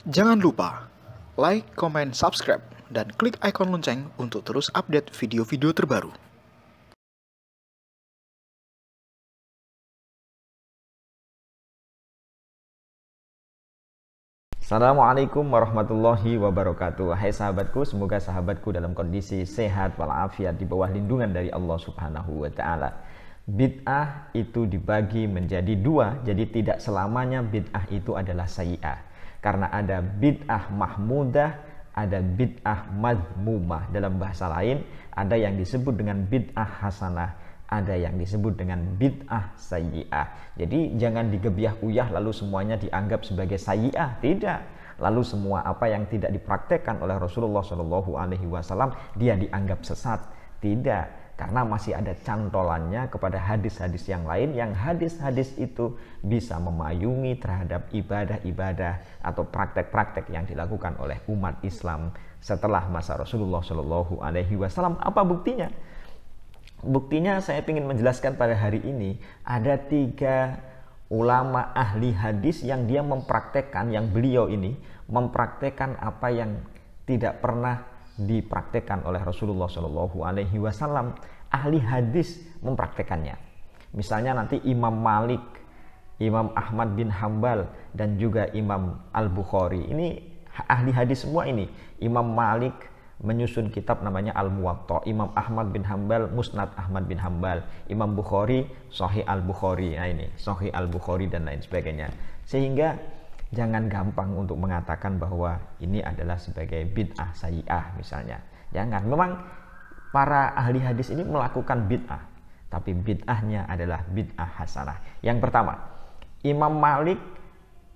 Jangan lupa like, comment, subscribe, dan klik ikon lonceng untuk terus update video-video terbaru. Assalamualaikum warahmatullahi wabarakatuh. Hai sahabatku, semoga sahabatku dalam kondisi sehat walafiat di bawah lindungan dari Allah Subhanahu wa taala. Bid'ah itu dibagi menjadi dua, jadi tidak selamanya bid'ah itu adalah sayyi'ah. Karena ada bid'ah mahmudah, ada bid'ah madmumah. Dalam bahasa lain, ada yang disebut dengan bid'ah hasanah, ada yang disebut dengan bid'ah sayyi'ah. Jadi jangan digebyah-uyah lalu semuanya dianggap sebagai sayyi'ah, tidak. Lalu semua apa yang tidak dipraktekkan oleh Rasulullah SAW dia dianggap sesat, tidak. Karena masih ada cantolannya kepada hadis-hadis yang lain, yang hadis-hadis itu bisa memayungi terhadap ibadah-ibadah atau praktek-praktek yang dilakukan oleh umat Islam setelah masa Rasulullah SAW. Apa buktinya? Buktinya saya ingin menjelaskan pada hari ini ada 3 ulama ahli hadis yang dia mempraktekkan, yang beliau ini mempraktekkan apa yang tidak pernah dipraktekkan oleh Rasulullah SAW. Ahli hadis mempraktekannya. Misalnya nanti Imam Malik, Imam Ahmad bin Hambal, dan juga Imam Al-Bukhari. Ini ahli hadis semua ini. Imam Malik menyusun kitab namanya Al-Muwatta, Imam Ahmad bin Hambal Musnad Ahmad bin Hambal, Imam Bukhari Sahih Al-Bukhari. Nah ini Sahih Al-Bukhari dan lain sebagainya. Sehingga jangan gampang untuk mengatakan bahwa ini adalah sebagai bid'ah sayyi'ah misalnya. Jangan. Memang para ahli hadis ini melakukan bid'ah, tapi bid'ahnya adalah bid'ah hasanah. Yang pertama, Imam Malik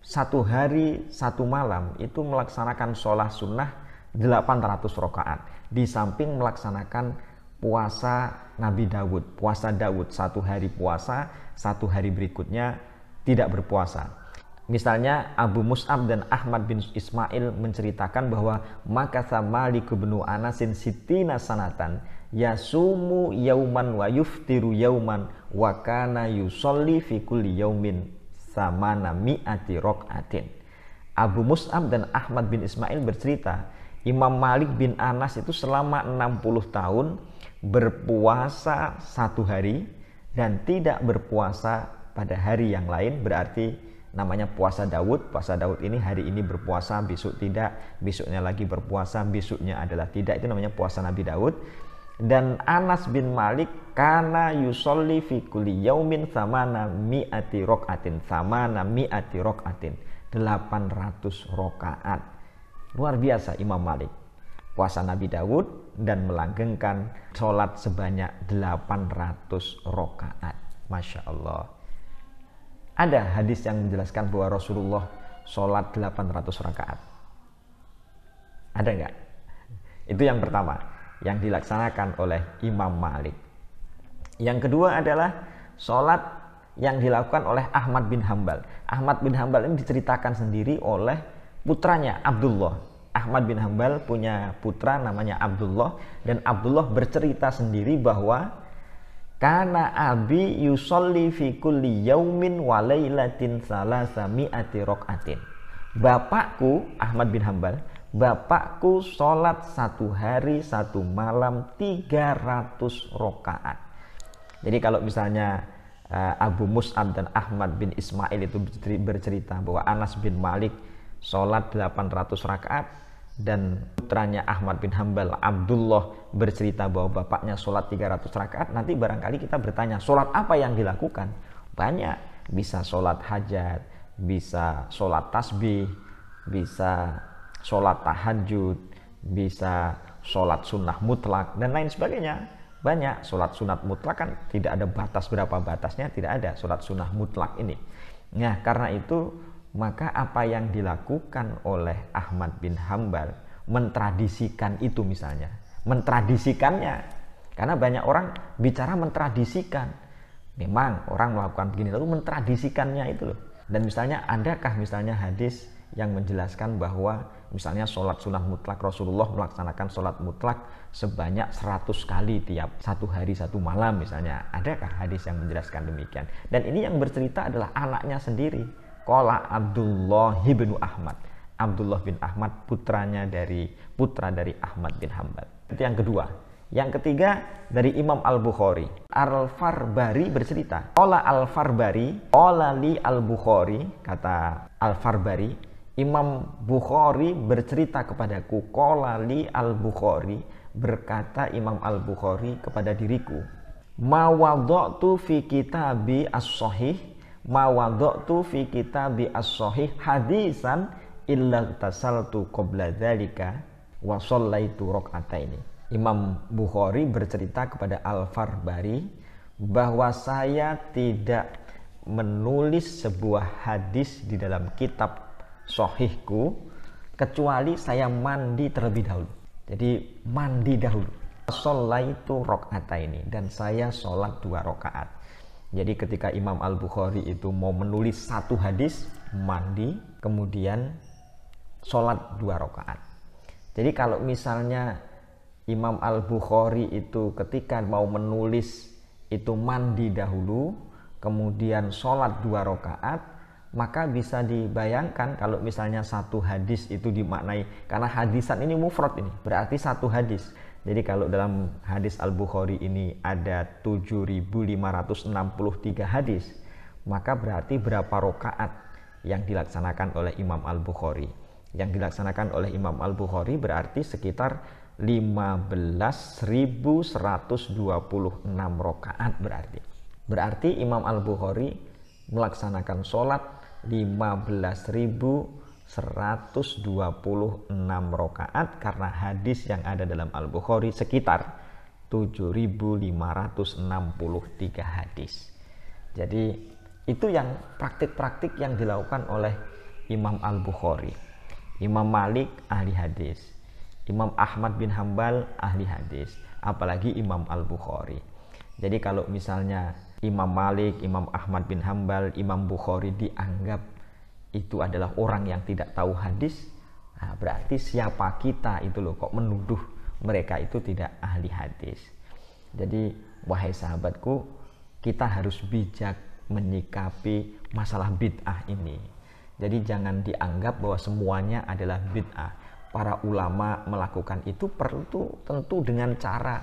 1 hari 1 malam itu melaksanakan sholat sunnah 800 rakaat. Di samping melaksanakan puasa Nabi Dawud, puasa Dawud, 1 hari puasa, 1 hari berikutnya tidak berpuasa. Misalnya Abu Mus'ab dan Ahmad bin Ismail menceritakan bahwa makatha Malik bin Anasin sitina sanatan yasumu yauman wa yuftiru yauman wa kana yusolli fi kulli yaumin samana mi'ati rok'atin. Abu Mus'ab dan Ahmad bin Ismail bercerita, Imam Malik bin Anas itu selama 60 tahun berpuasa 1 hari dan tidak berpuasa pada hari yang lain, berarti namanya puasa Daud. Puasa Daud ini hari ini berpuasa, besok tidak, besoknya lagi berpuasa, besoknya adalah tidak. Itu namanya puasa Nabi Daud. Dan Anas bin Malik kana yusolli fi kulli yaumin samana mi'ati rok'atin, 800 rakaat. Luar biasa Imam Malik. Puasa Nabi Daud dan melanggengkan sholat sebanyak 800 rakaat. Masya Allah. Ada hadis yang menjelaskan bahwa Rasulullah sholat 800 rakaat. Ada enggak? Itu yang pertama, yang dilaksanakan oleh Imam Malik. Yang kedua adalah sholat yang dilakukan oleh Ahmad bin Hambal. Ahmad bin Hambal ini diceritakan sendiri oleh putranya Abdullah. Ahmad bin Hambal punya putra namanya Abdullah, dan Abdullah bercerita sendiri bahwa kana abi yusolli fi kulli yaumin wa lailatin salasami'ati rok'atin. Bapakku Ahmad bin Hambal, bapakku sholat 1 hari 1 malam 300 rakaat. Jadi kalau misalnya Abu Mus'ab dan Ahmad bin Ismail itu bercerita bahwa Anas bin Malik sholat 800 rakaat, dan putranya Ahmad bin Hambal Abdullah bercerita bahwa bapaknya sholat 300 rakaat, nanti barangkali kita bertanya, sholat apa yang dilakukan? Banyak, bisa sholat hajat, bisa sholat tasbih, bisa sholat tahajud, bisa sholat sunnah mutlak, dan lain sebagainya. Banyak. Sholat sunat mutlak kan tidak ada batas, berapa batasnya, tidak ada sholat sunnah mutlak ini. Nah karena itu maka apa yang dilakukan oleh Ahmad bin Hambal, mentradisikan itu misalnya, mentradisikannya, karena banyak orang bicara mentradisikan, memang orang melakukan begini lalu mentradisikannya itu loh. Dan misalnya adakah misalnya hadis yang menjelaskan bahwa misalnya sholat sunnah mutlak, Rasulullah melaksanakan sholat mutlak sebanyak 100 kali tiap 1 hari 1 malam misalnya, adakah hadis yang menjelaskan demikian? Dan ini yang bercerita adalah anaknya sendiri. Qala Abdullah bin Ahmad. Abdullah bin Ahmad, putra dari Ahmad bin Hambal. Itu yang kedua. Yang ketiga dari Imam Al-Bukhari. Al-Farbari bercerita, qala Al-Farbari qala li Al-Bukhari, kata Al-Farbari, Imam Bukhari bercerita kepadaku, qala li Al-Bukhari, berkata Imam Al-Bukhari kepada diriku, ma wada'tu fi kitabi as-sahih, ma wada'tu fi kitabi as-sahih hadisan illa tasaltu qabla dzalika wa shallaitu rak'ataini. Imam Bukhari bercerita kepada Al-Farbari bahwa saya tidak menulis sebuah hadis di dalam kitab sahihku kecuali saya mandi terlebih dahulu. Jadi mandi dahulu. Shallaitu rak'ataini, dan saya sholat 2 rakaat. Jadi ketika Imam Al-Bukhari itu mau menulis satu hadis, mandi, kemudian sholat 2 rakaat. Jadi kalau misalnya Imam Al-Bukhari itu ketika mau menulis itu mandi dahulu, kemudian sholat 2 rakaat, maka bisa dibayangkan kalau misalnya satu hadis itu dimaknai, karena hadisan ini mufrad ini, berarti satu hadis. Jadi kalau dalam hadis Al-Bukhari ini ada 7.563 hadis, maka berarti berapa rakaat yang dilaksanakan oleh Imam Al-Bukhari? Yang dilaksanakan oleh Imam Al-Bukhari berarti sekitar 15.126 rakaat berarti Imam Al-Bukhari melaksanakan sholat 15.126 rakaat, karena hadis yang ada dalam Al-Bukhari sekitar 7.563 hadis. Jadi itu yang praktik-praktik yang dilakukan oleh Imam Al-Bukhari. Imam Malik ahli hadis, Imam Ahmad bin Hambal ahli hadis, apalagi Imam Al-Bukhari. Jadi kalau misalnya Imam Malik, Imam Ahmad bin Hambal, Imam Bukhari dianggap itu adalah orang yang tidak tahu hadis, nah berarti siapa kita itu loh kok menuduh mereka itu tidak ahli hadis. Jadi wahai sahabatku, kita harus bijak menyikapi masalah bid'ah ini. Jadi jangan dianggap bahwa semuanya adalah bid'ah. Para ulama melakukan itu perlu tentu dengan cara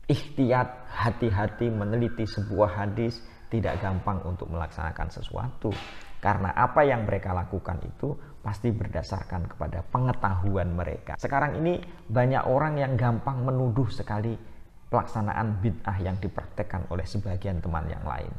ikhtiyat, hati-hati meneliti sebuah hadis, tidak gampang untuk melaksanakan sesuatu. Karena apa yang mereka lakukan itu pasti berdasarkan kepada pengetahuan mereka. Sekarang ini banyak orang yang gampang menuduh sekali pelaksanaan bid'ah yang dipraktekkan oleh sebagian teman yang lain.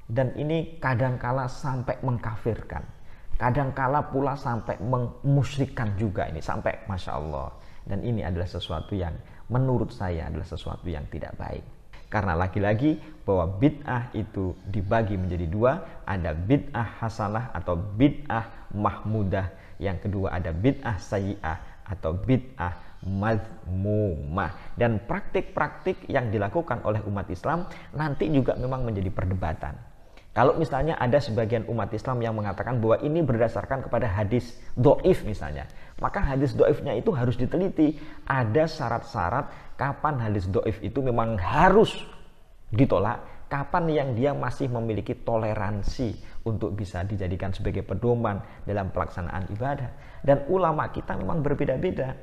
Dan ini kadangkala sampai mengkafirkan. Kadangkala pula sampai memusyrikan juga ini, sampai Masya Allah. Dan ini adalah sesuatu yang menurut saya adalah sesuatu yang tidak baik. Karena lagi-lagi bahwa bid'ah itu dibagi menjadi 2, ada bid'ah hasanah atau bid'ah mahmudah. Yang kedua ada bid'ah sayyi'ah atau bid'ah mazmumah. Dan praktik-praktik yang dilakukan oleh umat Islam nanti juga memang menjadi perdebatan. Kalau misalnya ada sebagian umat Islam yang mengatakan bahwa ini berdasarkan kepada hadis do'if misalnya, maka hadis do'ifnya itu harus diteliti. Ada syarat-syarat kapan hadis do'if itu memang harus ditolak, kapan yang dia masih memiliki toleransi untuk bisa dijadikan sebagai pedoman dalam pelaksanaan ibadah. Dan ulama kita memang berbeda-beda.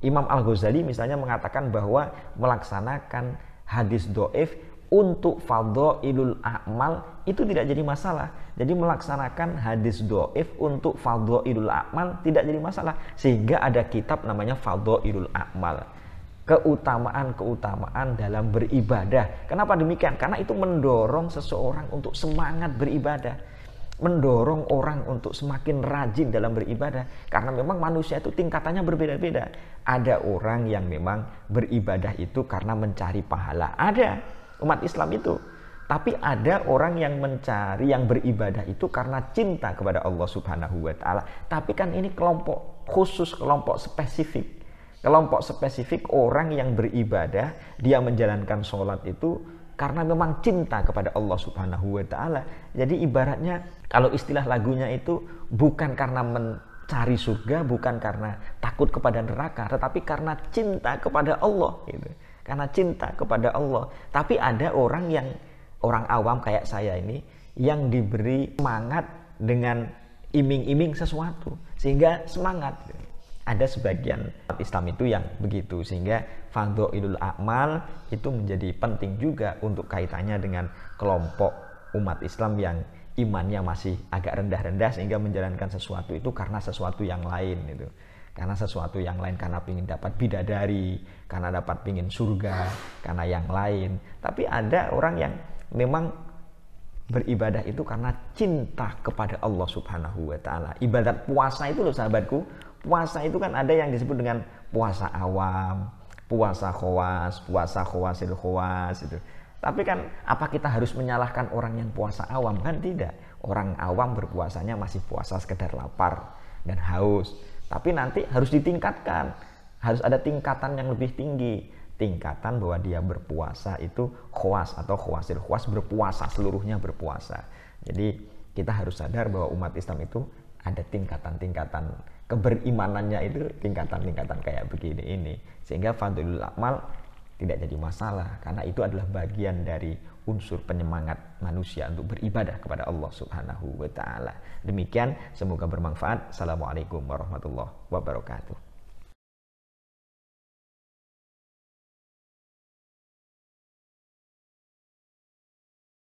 Imam Al-Ghazali misalnya mengatakan bahwa melaksanakan hadis do'if untuk fadhailul a'mal itu tidak jadi masalah. Jadi melaksanakan hadis do'if untuk fadhailul a'mal tidak jadi masalah. Sehingga ada kitab namanya Fadhailul A'mal, keutamaan-keutamaan dalam beribadah. Kenapa demikian? Karena itu mendorong seseorang untuk semangat beribadah, mendorong orang untuk semakin rajin dalam beribadah. Karena memang manusia itu tingkatannya berbeda-beda. Ada orang yang memang beribadah itu karena mencari pahala, ada umat Islam itu. Tapi ada orang yang mencari, yang beribadah itu karena cinta kepada Allah Subhanahu wa Ta'ala. Tapi kan ini kelompok khusus, kelompok spesifik. Kelompok spesifik orang yang beribadah, dia menjalankan sholat itu karena memang cinta kepada Allah Subhanahu wa Ta'ala. Jadi ibaratnya kalau istilah lagunya itu bukan karena mencari surga, bukan karena takut kepada neraka, tetapi karena cinta kepada Allah gitu. Karena cinta kepada Allah. Tapi ada orang awam kayak saya ini yang diberi semangat dengan iming-iming sesuatu, sehingga semangat. Ada sebagian Islam itu yang begitu, sehingga fadhailul a'mal itu menjadi penting juga untuk kaitannya dengan kelompok umat Islam yang imannya masih agak rendah-rendah, sehingga menjalankan sesuatu itu karena sesuatu yang lain itu. Karena sesuatu yang lain, karena ingin dapat bidadari, karena dapat ingin surga, karena yang lain. Tapi ada orang yang memang beribadah itu karena cinta kepada Allah Subhanahu wa taala. Ibadat puasa itu loh sahabatku, puasa itu kan ada yang disebut dengan puasa awam, puasa khawas, puasa khawasil khawas itu. Tapi kan apa kita harus menyalahkan orang yang puasa awam? Kan tidak. Orang awam berpuasanya masih puasa sekedar lapar dan haus. Tapi nanti harus ditingkatkan. Harus ada tingkatan yang lebih tinggi. Tingkatan bahwa dia berpuasa itu khawas atau khawasil khawas, berpuasa, seluruhnya berpuasa. Jadi kita harus sadar bahwa umat Islam itu ada tingkatan-tingkatan keberimanannya, itu tingkatan-tingkatan kayak begini ini. Sehingga fadlul amal tidak jadi masalah, karena itu adalah bagian dari unsur penyemangat manusia untuk beribadah kepada Allah Subhanahu wa taala. Demikian, semoga bermanfaat. Assalamualaikum warahmatullahi wabarakatuh.